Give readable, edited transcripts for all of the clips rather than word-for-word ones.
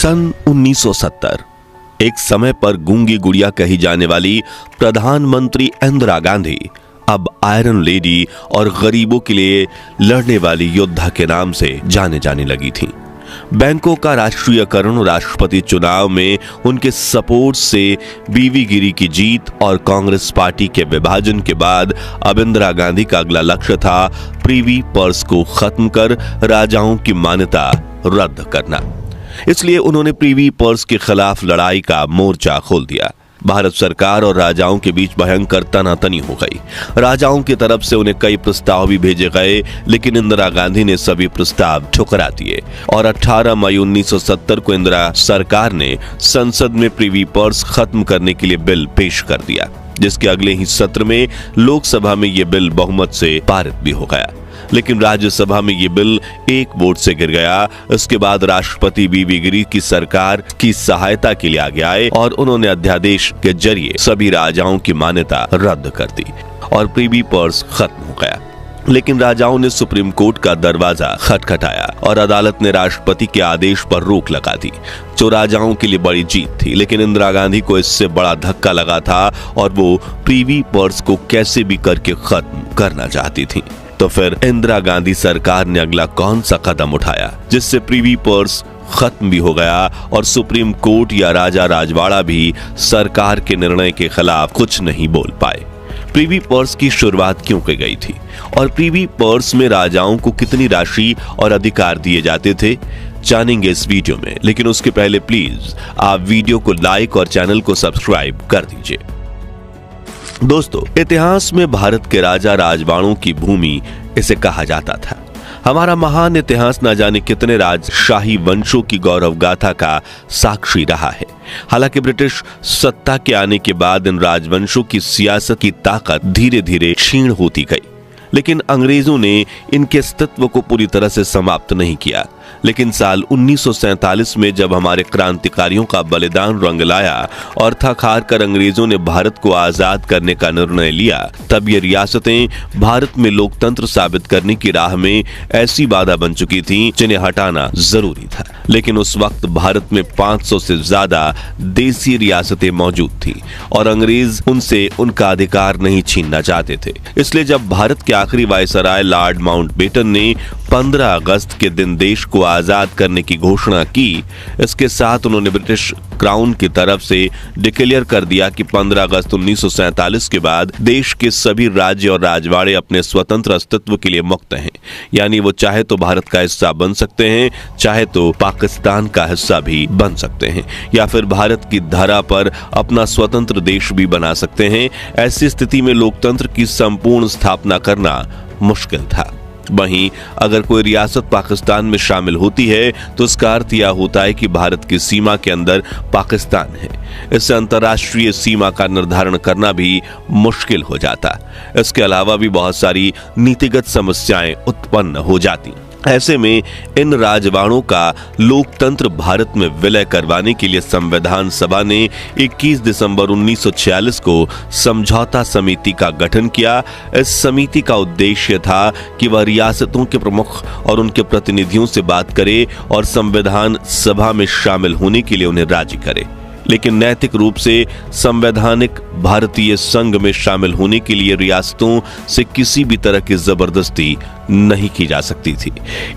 सन 1970 एक समय पर गूंगी गुड़िया कही जाने वाली प्रधानमंत्री इंदिरा गांधी अब आयरन लेडी और गरीबों के लिए लड़ने वाली योद्धा के नाम से जाने जाने लगी थी। बैंकों का राष्ट्रीयकरण, राष्ट्रपति चुनाव में उनके सपोर्ट से बीवीगिरी की जीत और कांग्रेस पार्टी के विभाजन के बाद अब इंदिरा गांधी का अगला लक्ष्य था प्रिवी पर्स को खत्म कर राजाओं की मान्यता रद्द करना। इसलिए उन्होंने प्रिवी पर्स के खिलाफ लड़ाई का मोर्चा खोल दिया। भारत सरकार और राजाओं के बीच भयंकर तनातनी हो गई। राजाओं की तरफ से उन्हें कई प्रस्ताव भी भेजे गए, लेकिन इंदिरा गांधी ने सभी प्रस्ताव ठुकरा दिए और 18 मई 1970 को इंदिरा सरकार ने संसद में प्रिवी पर्स खत्म करने के लिए बिल पेश कर दिया, जिसके अगले ही सत्र में लोकसभा में यह बिल बहुमत से पारित भी हो गया। लेकिन राज्यसभा में यह बिल एक वोट से गिर गया। इसके बाद राष्ट्रपति बीवीगिरी की सरकार की सहायता के लिए आगे आए और उन्होंने अध्यादेश के जरिए सभी राजाओं की मान्यता रद्द कर दी और प्रिवी पर्स खत्म हो गया। लेकिन राजाओं ने सुप्रीम कोर्ट का दरवाजा खटखटाया और अदालत ने राष्ट्रपति के आदेश पर रोक लगा दी, जो राजाओं के लिए बड़ी जीत थी। लेकिन इंदिरा गांधी को इससे बड़ा धक्का लगा था और वो प्रिवी पर्स को कैसे भी करके खत्म करना चाहती थी। तो फिर इंदिरा गांधी सरकार ने अगला कौन सा कदम उठाया जिससे प्रिवी पर्स खत्म भी हो गया और सुप्रीम कोर्ट या राजा राजवाड़ा भी सरकार के निर्णय के खिलाफ कुछ नहीं बोल पाए। प्रिवी पर्स की शुरुआत क्यों की गई थी और प्रिवी पर्स में राजाओं को कितनी राशि और अधिकार दिए जाते थे, जानेंगे इस वीडियो में। लेकिन उसके पहले प्लीज आप वीडियो को लाइक और चैनल को सब्सक्राइब कर दीजिए। दोस्तों, इतिहास में भारत के राजा राजवाड़ों की भूमि इसे कहा जाता था। हमारा महान इतिहास न जाने कितने राजशाही वंशों की गौरव गाथा का साक्षी रहा है। हालांकि ब्रिटिश सत्ता के आने के बाद इन राजवंशों की सियासत की ताकत धीरे धीरे क्षीण होती गई, लेकिन अंग्रेजों ने इनके अस्तित्व को पूरी तरह से समाप्त नहीं किया। लेकिन साल 1947 में जब हमारे क्रांतिकारियों का बलिदान रंग लाया और थक हार कर अंग्रेजों ने भारत को आजाद करने का निर्णय लिया, तब ये रियासतें भारत में लोकतंत्र साबित करने की राह में ऐसी बाधा बन चुकी थीं जिन्हें हटाना जरूरी था। लेकिन उस वक्त भारत में 500 से ज्यादा देसी रियासतें मौजूद थीं और अंग्रेज उनसे उनका अधिकार नहीं छीनना चाहते थे। इसलिए जब भारत के आखिरी वायसराय लॉर्ड माउंटबेटन ने 15 अगस्त के दिन देश को आजाद करने की घोषणा की, इसके साथ उन्होंने ब्रिटिश क्राउन की तरफ से डिक्लेयर कर दिया कि 15 अगस्त 1947 के बाद देश के सभी राज्य और राजवाड़े अपने स्वतंत्र अस्तित्व के लिए मुक्त हैं। यानी वो चाहे तो भारत का हिस्सा बन सकते हैं, चाहे तो पाकिस्तान का हिस्सा भी बन सकते हैं, या फिर भारत की धरा पर अपना स्वतंत्र देश भी बना सकते हैं। ऐसी स्थिति में लोकतंत्र की संपूर्ण स्थापना करना मुश्किल था। वहीं अगर कोई रियासत पाकिस्तान में शामिल होती है तो उसका अर्थ यह होता है कि भारत की सीमा के अंदर पाकिस्तान है। इससे अंतर्राष्ट्रीय सीमा का निर्धारण करना भी मुश्किल हो जाता। इसके अलावा भी बहुत सारी नीतिगत समस्याएं उत्पन्न हो जाती। ऐसे में इन राजवाड़ों का लोकतंत्र भारत में विलय करवाने के लिए संविधान सभा ने 21 दिसंबर 1946 को समझौता समिति का गठन किया। इस समिति का उद्देश्य था कि वह रियासतों के प्रमुख और उनके प्रतिनिधियों से बात करे और संविधान सभा में शामिल होने के लिए उन्हें राजी करे। लेकिन नैतिक रूप से संवैधानिक भारतीय संघ में शामिल होने के लिए रियासतों से किसी भी तरह की जबरदस्ती नहीं की जा सकती थी।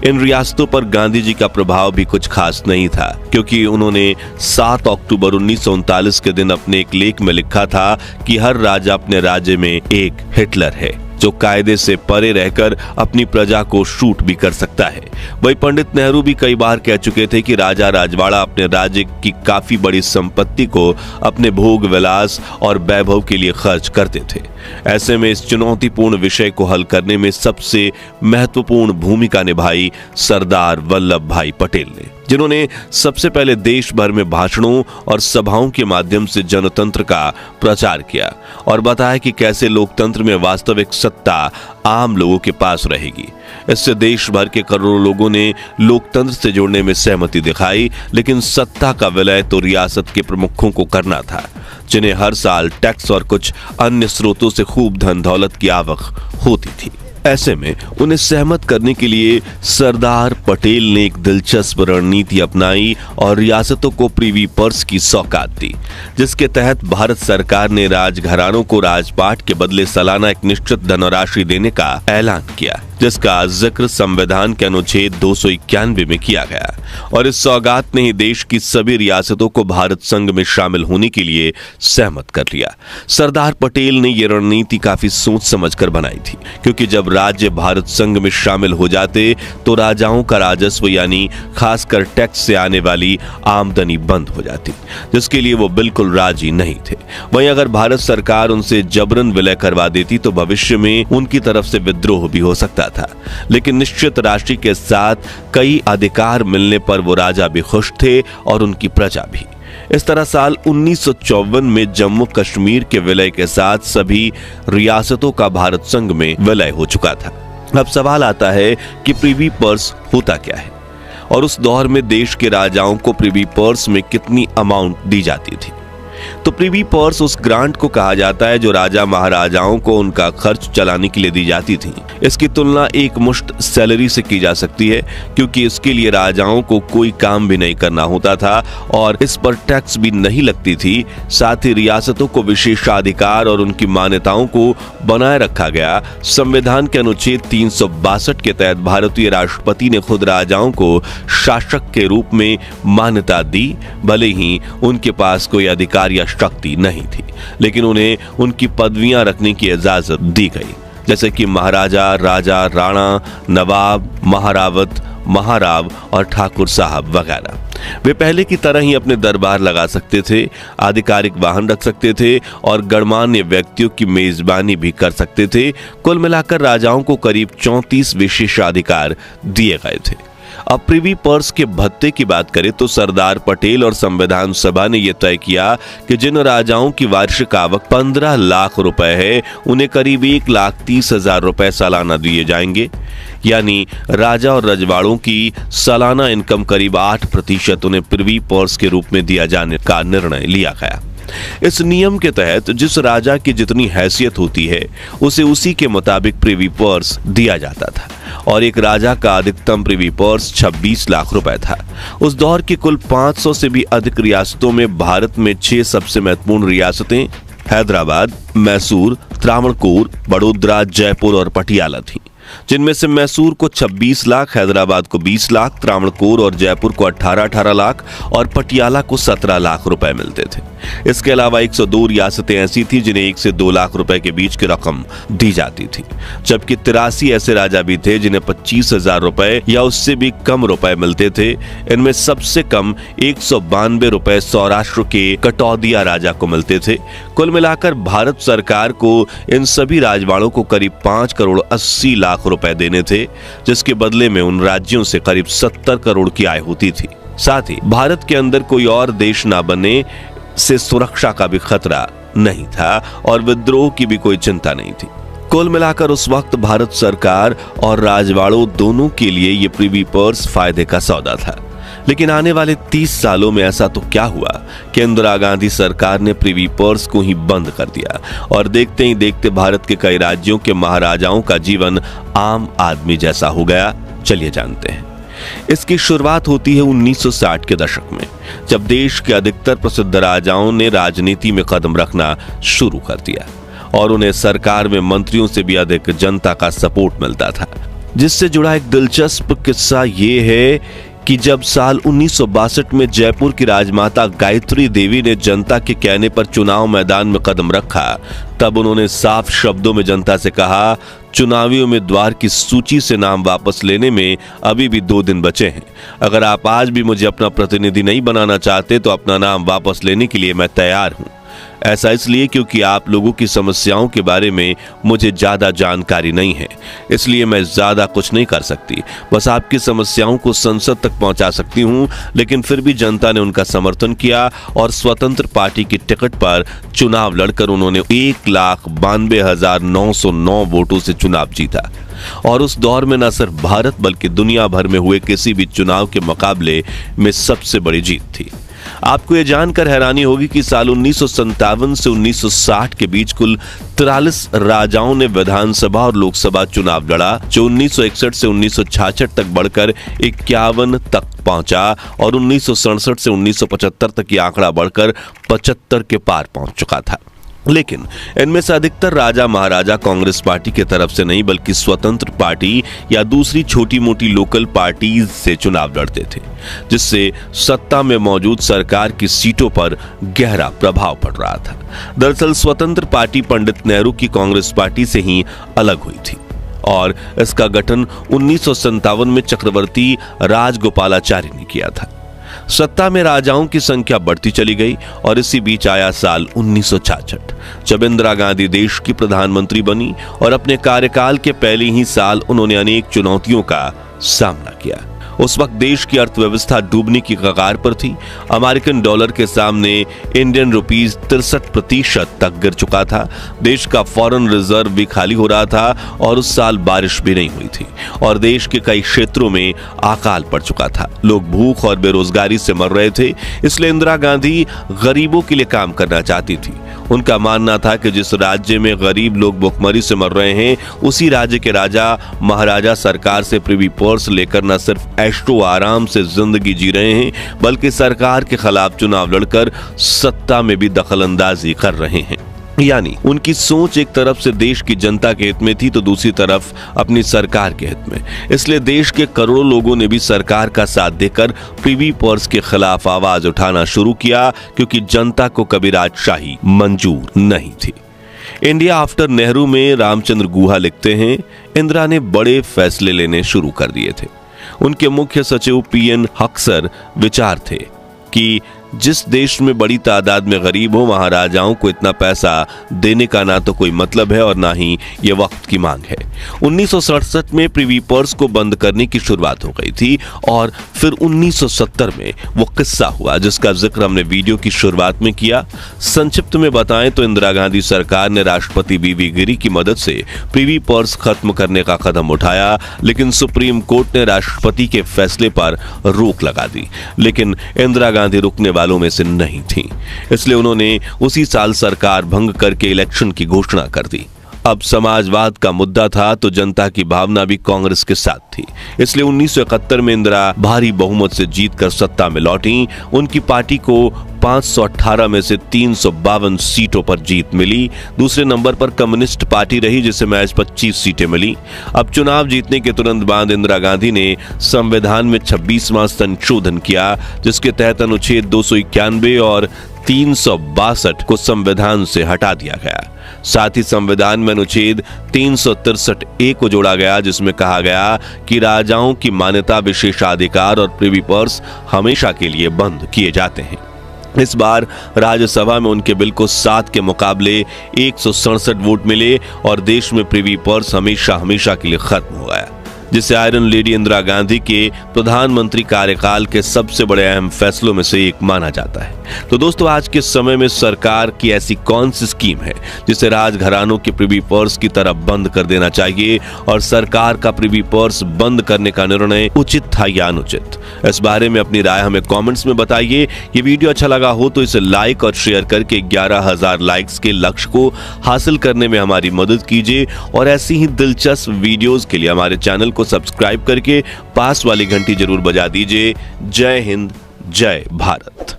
इन रियासतों पर गांधी जी का प्रभाव भी कुछ खास नहीं था, क्योंकि उन्होंने 7 अक्टूबर 1939 के दिन अपने एक लेख में लिखा था कि हर राजा अपने राज्य में एक हिटलर है जो कायदे से परे रहकर अपनी प्रजा को शूट भी कर सकता है। वही पंडित नेहरू भी कई बार कह चुके थे कि राजा राजवाड़ा अपने राज्य की काफी बड़ी संपत्ति को अपने भोग विलास और वैभव के लिए खर्च करते थे। ऐसे में इस चुनौतीपूर्ण विषय को हल करने में सबसे महत्वपूर्ण भूमिका निभाई सरदार वल्लभ भाई पटेल ने, जिन्होंने सबसे पहले देश भर में भाषणों और सभाओं के माध्यम से जनतंत्र का प्रचार किया और बताया कि कैसे लोकतंत्र में वास्तविक सत्ता आम लोगों के पास रहेगी। इससे देश भर के करोड़ों लोगों ने लोकतंत्र से जुड़ने में सहमति दिखाई। लेकिन सत्ता का विलय तो रियासत के प्रमुखों को करना था, जिन्हें हर साल टैक्स और कुछ अन्य स्रोतों से खूब धन दौलत की आवक होती थी। ऐसे में उन्हें सहमत करने के लिए सरदार पटेल ने एक दिलचस्प रणनीति अपनाई और रियासतों को प्रीवी पर्स की सौगात दी, जिसके तहत भारत सरकार ने राजघरानों को राजपाट के बदले सालाना एक निश्चित धनराशि देने का ऐलान किया, जिसका जिक्र संविधान के अनुच्छेद 291 में किया गया। और इस सौगात ने ही देश की सभी रियासतों को भारत संघ में शामिल होने के लिए सहमत कर लिया। सरदार पटेल ने यह रणनीति काफी सोच समझकर बनाई थी, क्योंकि जब राज्य भारत संघ में शामिल हो जाते तो राजाओं का राजस्व यानी खासकर टैक्स से आने वाली आमदनी बंद हो जाती, जिसके लिए वो बिल्कुल राजी नहीं थे। वहीं अगर भारत सरकार उनसे जबरन विलय करवा देती तो भविष्य में उनकी तरफ से विद्रोह भी हो सकता था। लेकिन निश्चित राशि के साथ कई अधिकार मिलने पर वो राजा भी खुश थे और उनकी प्रजा भी। इस तरह साल 1954 में जम्मू कश्मीर के विलय के साथ सभी रियासतों का भारत संघ में विलय हो चुका था। अब सवाल आता है कि प्रीवी पर्स होता क्या है और उस दौर में देश के राजाओं को प्रीवी पर्स में कितनी अमाउंट दी जाती थी। तो प्रीवी पर्स उस ग्रांट को कहा जाता है जो राजा महाराजाओं को उनका खर्च चलाने के लिए दी जाती थी। इसकी तुलना एक मुश्त सैलरी से की जा सकती है, क्योंकि इसके लिए राजाओं को कोई काम भी नहीं करना होता था और इस पर टैक्स भी नहीं लगती थी। साथ ही रियासतों को विशेषाधिकार और उनकी मान्यताओं को बनाए रखा गया। संविधान के अनुच्छेद 362 के तहत भारतीय राष्ट्रपति ने खुद राजाओं को शासक के रूप में मान्यता दी, भले ही उनके पास कोई अधिकार या शक्ति नहीं थी, लेकिन उन्हें उनकी पदवियां रखने की इजाजत दी गई, जैसे कि महाराजा, राजा, राणा, नवाब, महारावत, महाराव और ठाकुर साहब वगैरह। वे पहले की तरह ही अपने दरबार लगा सकते थे, आधिकारिक वाहन रख सकते थे और गणमान्य व्यक्तियों की मेजबानी भी कर सकते थे। कुल मिलाकर राजाओं को करीब 34 विशेषाधिकार दिए गए थे। अब प्रीवी पर्स के भत्ते की बात करें तो सरदार पटेल और संविधान सभा ने यह तय किया कि जिन राजाओं की वार्षिक आवक 15 लाख रुपए है, उन्हें करीब 1,30,000 रुपए सालाना दिए जाएंगे। यानी राजा और रजवाड़ों की सालाना इनकम करीब 8% उन्हें प्रीवी पर्स के रूप में दिया जाने का निर्णय लिया गया। इस नियम के तहत जिस राजा की जितनी हैसियत होती है उसे उसी के मुताबिक प्रीवी पर्स दिया जाता था और एक राजा का अधिकतम प्रीवी पर्स 26 लाख रुपए था। उस दौर की कुल 500 से भी अधिक रियासतों में भारत में 6 सबसे महत्वपूर्ण रियासतें हैदराबाद, मैसूर, त्रावणकोर, बड़ोदरा, जयपुर और पटियाला थी, जिनमें से मैसूर को 26 लाख, हैदराबाद को 20 लाख, त्रावणकोर और जयपुर को 18-18 लाख और पटियाला को 17 लाख रुपए मिलते थे। इसके अलावा 102 रियासतें ऐसी थी जिन्हें 1 से 2 लाख रुपए के बीच की रकम दी जाती थी, जबकि 83 ऐसे राजा भी थे जिन्हें 25,000 रुपए या उससे भी कम रुपए मिलते थे। इनमें सबसे कम 192 रुपए सौराष्ट्र के कटौदिया राजा को मिलते थे। कुल मिलाकर भारत सरकार को इन सभी राजवाड़ों को करीब 5 करोड़ 80 लाख रुपए देने थे, जिसके बदले में उन राज्यों से करीब 70 करोड़ की आय होती थी। साथ ही भारत के अंदर कोई और देश ना बने से सुरक्षा का भी खतरा नहीं था और विद्रोह की भी कोई चिंता नहीं थी। कुल मिलाकर उस वक्त भारत सरकार और राजवाड़ों दोनों के लिए ये प्रीवी पर्स फायदे का सौदा था। लेकिन आने वाले 30 सालों में ऐसा तो क्या हुआ कि इंदिरा गांधी सरकार ने प्रीवी पर्स को ही बंद कर दिया और देखते ही देखते भारत के कई राज्यों के महाराजाओं का जीवन आम आदमी जैसा हो गया। चलिए जानते हैं। इसकी शुरुआत होती है 1960 के दशक में, जब देश के अधिकतर प्रसिद्ध राजाओं ने राजनीति में कदम रखना शुरू कर दिया और उन्हें सरकार में मंत्रियों से भी अधिक जनता का सपोर्ट मिलता था। जिससे जुड़ा एक दिलचस्प किस्सा ये है कि जब साल 1962 में जयपुर की राजमाता गायत्री देवी ने जनता के कहने पर चुनाव मैदान में कदम रखा, तब उन्होंने साफ शब्दों में जनता से कहा, चुनावी उम्मीदवार की सूची से नाम वापस लेने में अभी भी 2 दिन बचे हैं। अगर आप आज भी मुझे अपना प्रतिनिधि नहीं बनाना चाहते तो अपना नाम वापस लेने के लिए मैं तैयार हूं। ऐसा इसलिए क्योंकि आप लोगों की समस्याओं के बारे में मुझे ज्यादा जानकारी नहीं है, इसलिए मैं ज्यादा कुछ नहीं कर सकती। बस आपकी समस्याओं को संसद तक पहुंचा सकती हूं। लेकिन फिर भी जनता ने उनका समर्थन किया और स्वतंत्र पार्टी की टिकट पर चुनाव लड़कर उन्होंने 1,92,909 वोटों से चुनाव जीता। और उस दौर में न सिर्फ भारत बल्कि दुनिया भर में हुए किसी भी चुनाव के मुकाबले में सबसे बड़ी जीत थी। आपको यह जानकर हैरानी होगी कि साल 1957 से 1960 के बीच कुल 43 राजाओं ने विधानसभा और लोकसभा चुनाव लड़ा, जो 1961 से 1966 तक बढ़कर 51 तक पहुंचा और 1967 से 1975 तक ये आंकड़ा बढ़कर 75 के पार पहुंच चुका था। लेकिन इनमें से अधिकतर राजा महाराजा कांग्रेस पार्टी की तरफ से नहीं बल्कि स्वतंत्र पार्टी या दूसरी छोटी मोटी लोकल पार्टीज से चुनाव लड़ते थे, जिससे सत्ता में मौजूद सरकार की सीटों पर गहरा प्रभाव पड़ रहा था। दरअसल स्वतंत्र पार्टी पंडित नेहरू की कांग्रेस पार्टी से ही अलग हुई थी और इसका गठन 1957 में चक्रवर्ती राजगोपालाचारी ने किया था। सत्ता में राजाओं की संख्या बढ़ती चली गई और इसी बीच आया साल 1966, जब इंदिरा गांधी देश की प्रधानमंत्री बनी और अपने कार्यकाल के पहले ही साल उन्होंने अनेक चुनौतियों का सामना किया। उस वक्त देश की अर्थव्यवस्था डूबने की कगार पर थी। अमेरिकन डॉलर के सामने इंडियन रुपीस 63% तक गिर चुका था। देश का फॉरेन रिजर्व भी खाली हो रहा था और उस साल बारिश भी नहीं हुई थी और देश के कई क्षेत्रों में अकाल पड़ चुका था। लोग भूख और बेरोजगारी से मर रहे थे। इसलिए इंदिरा गांधी गरीबों के लिए काम करना चाहती थी। उनका मानना था कि जिस राज्य में गरीब लोग भुखमरी से मर रहे हैं, उसी राज्य के राजा महाराजा सरकार से प्रिवी पर्स लेकर न सिर्फ ऐशो आराम से जिंदगी जी रहे हैं बल्कि सरकार के खिलाफ चुनाव लड़कर सत्ता में भी दखलंदाजी कर रहे हैं। यानी उनकी सोच एक तरफ से देश की जनता के हित में थी तो दूसरी तरफ अपनी सरकार के हित में। इसलिए देश के करोड़ों लोगों ने भी सरकार का साथ देकर प्रिवी पर्स के खिलाफ आवाज उठाना शुरू किया, क्योंकि जनता को कभी राजशाही मंजूर नहीं थी। इंडिया आफ्टर नेहरू में रामचंद्र गुहा लिखते हैं, इंदिरा ने बड़े फैसले लेने शुरू कर दिए थे। उनके मुख्य सचिव पीएन हक्सर विचार थे कि जिस देश में बड़ी तादाद में गरीब हो, वहां राजाओं को इतना पैसा देने का ना तो कोई मतलब है और ना ही ये वक्त की मांग है। 1967 में प्रिवी पर्स को बंद करने की शुरुआत हो गई थी और फिर 1970 में वो किस्सा हुआ जिसका जिक्र हमने वीडियो की शुरुआत में किया। संक्षिप्त में बताएं तो इंदिरा गांधी सरकार ने राष्ट्रपति वीवी गिरी की मदद से प्रिवी पर्स खत्म करने का कदम उठाया, लेकिन सुप्रीम कोर्ट ने राष्ट्रपति के फैसले पर रोक लगा दी। लेकिन इंदिरा गांधी रुकने वालों में से नहीं थी, इसलिए उन्होंने उसी साल सरकार भंग करके इलेक्शन की घोषणा कर दी। अब समाजवाद का मुद्दा था तो जनता की भावना भी कांग्रेस के साथ थी, इसलिए 1971 में इंदिरा भारी बहुमत से जीतकर सत्ता में लौटी। उनकी पार्टी को 518 में से 352 सीटों पर जीत मिली। दूसरे नंबर पर कम्युनिस्ट पार्टी रही, जिसे महज 25 सीटें मिली। अब चुनाव जीतने के तुरंत बाद इंदिरा गांधी ने संविधान में 26वां संशोधन किया, जिसके तहत अनुच्छेद 291 और 362 को संविधान से हटा दिया गया। साथ ही संविधान में अनुच्छेद 363A को जोड़ा गया, जिसमें कहा गया कि राजाओं की मान्यता, विशेषाधिकार और प्रिवी पर्स हमेशा के लिए बंद किए जाते हैं। इस बार राज्यसभा में उनके बिल को 7 के मुकाबले 167 वोट मिले और देश में प्रिवी पर्स हमेशा के लिए खत्म हो गया, जिसे आयरन लेडी इंदिरा गांधी के प्रधानमंत्री कार्यकाल के सबसे बड़े अहम फैसलों में से एक माना जाता है। तो दोस्तों, आज के समय में सरकार की ऐसी कौन सी स्कीम है जिसे राजघरानों के प्रिवी पर्स की तरफ बंद कर देना चाहिए, और सरकार का प्रिवी पर्स बंद करने का निर्णय उचित था या अनुचित? इस बारे में अपनी राय हमें कमेंट्स में बताइए। ये वीडियो अच्छा लगा हो तो इसे लाइक और शेयर करके 11,000 लाइक्स के लक्ष्य को हासिल करने में हमारी मदद कीजिए, और ऐसी ही दिलचस्प वीडियोस के लिए हमारे चैनल को सब्सक्राइब करके पास वाली घंटी जरूर बजा दीजिए। जय हिंद, जय भारत।